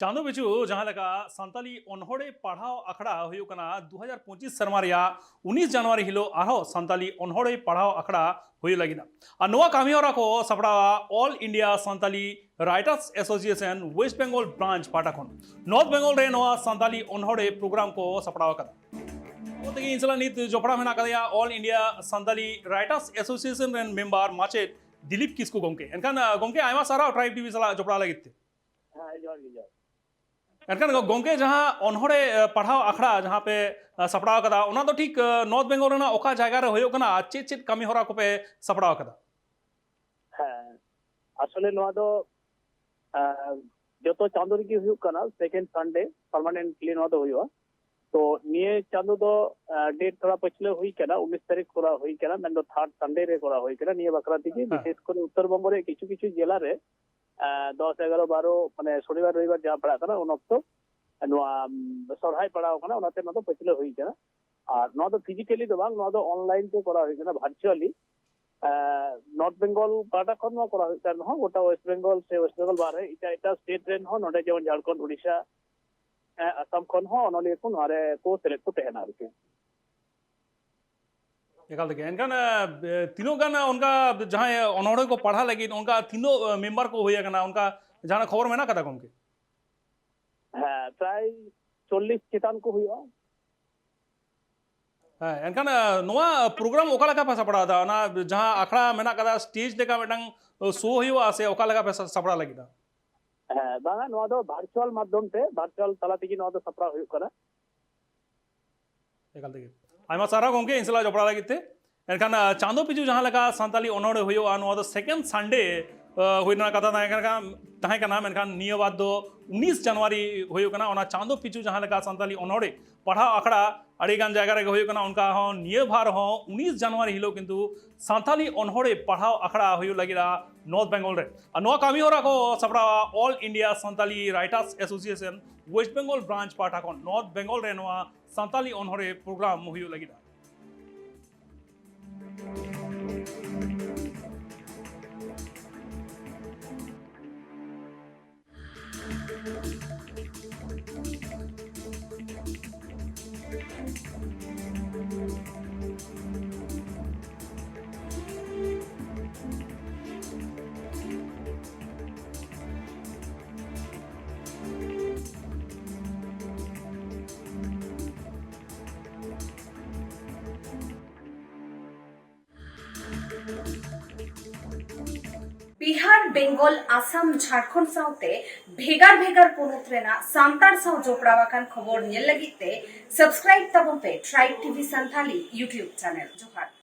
चांदो बिचु जहां लगा संताली ओनहड़े पढ़ाओ अखड़ा हुयुग कना 2025 सर्मा रिया 19 जनवरी हिलो आरो संताली ओनहड़े पढ़ाओ अखड़ा हुई लगिना और नोआ कामियोरा को सपड़ावा all India Santali writers association West Bengal branch पाटाखन नॉर्थ बंगाल रे नोआ संताली ओनहड़े प्रोग्राम को सपड़ावा कदा ओतगी इंसला नित जोपड़ा मेना कदया all India Santali writers association रेन मेंबर माचेट दिलीप किस्कू गोंके एनखान गोंके आयमा सारा ट्राइब टीवी सला जोपड़ा लगिते एनखान गोंके जहां ओनहड़े पढ़ाओ अखड़ा जहां पे सपड़ाव कदा ओना तो ठीक नॉर्थ बेंगल रेना ओका जायगा रे होयो कना चेत चेत कामी होरा को पे सपड़ाव कदा আসলে নোয়া দো যত চাঁদোর কি হুয়ুগ কানা সেকেন্ড সানডে পার্মানেন্টলি নোয়া দো হুয়ুগা তো নিয়ে চাঁদো দো ডেট थोड़ा पछले हुई केना 19 तारीख करा हुई केना मेन दो थर्ड संडे रे करा हुई केना নিয়ে বাকরা দিকে বিশেষ করে উত্তরবঙ্গ রে কিছু কিছু জেলা রে 10 11 12 মানে শনিবার রবিবার যা পড়া কানা উন অক্ত নোয়া সরহাই পড়াও কানা ওনাতে না তো পছলে हुई কেনা আর নোয়া তো ফিজিক্যালি তো বাং নোয়া তো অনলাইন তে করা हुई কেনা ভার্চুয়ালি নর্থ বেঙ্গল পাটা কোন করা হয় কারণ হয় ওটা ওয়েস্ট বেঙ্গল সে ওয়েস্ট বেঙ্গল বারে এটা স্টেট রেন হয় নটা যেমন ঝাড়খণ্ড উড়িষ্যা আসাম কোন হয় অনলি কোন আরে কো সিলেক্ট করতে है ना আরকি निकाल देखे इनका तीनों का ना उनका जहाँ ओनहड़े को पढ़ा लगी उनका तीनों मेंबर को हुआ ना उनका जहाँ खबर में ना कदा उनके প্রায় 40 চিতান को हुआ इनका नोआ प्रोग्राम ओका लगा पैसा पड़ा था ना जहाँ अखड़ा मेना कदा स्टेज देखा बेटंग शो हुआ से ओका लगा पैसा सपड़ा लगी था बांगा नोआ दो वर्चुअल माध्यम से वर्चुअल तला तिगी नोआ दो सपड़ा हुई करा निकाल देखे आयमा सारा गोंके इंसला जोपड़ा लगी थे एनखान चांदो पिजु जहाँ लगा संताली ओनहड़े हुयो नोआ दो सेकंड संडे हुईना कथा तहे का नाम एनखान निय बाद दो 19 जनवरी हुयो कना ओना चांदो पिजु जहाँ लगा संताली ओनहड़े पढ़ा अखड़ा अड़ीगान जायगा रे हुयो कना उनका हो निय भार हो 19 जनवरी हिलो किंतु संताली ओनहड़े पढ़ाओ अखड़ा हुयो लगिरा नॉर्थ बेंगल रे नोआ कामी होरा को सपड़ा all India Santali writers association West Bengal branch पाठाखन नॉर्थ बेंगल रे नोआ संताली ओनहड़े प्रोग्राम हुयो लगिरा बिहार बेंगल आसाम झारखंड साउते भेगार भेगार पोनत रेना सांतार साउ जोपड़ावाकान खबर नेल लगिते सब्सक्राइब तबन पे tribe TV Santhali YouTube channel जोहार।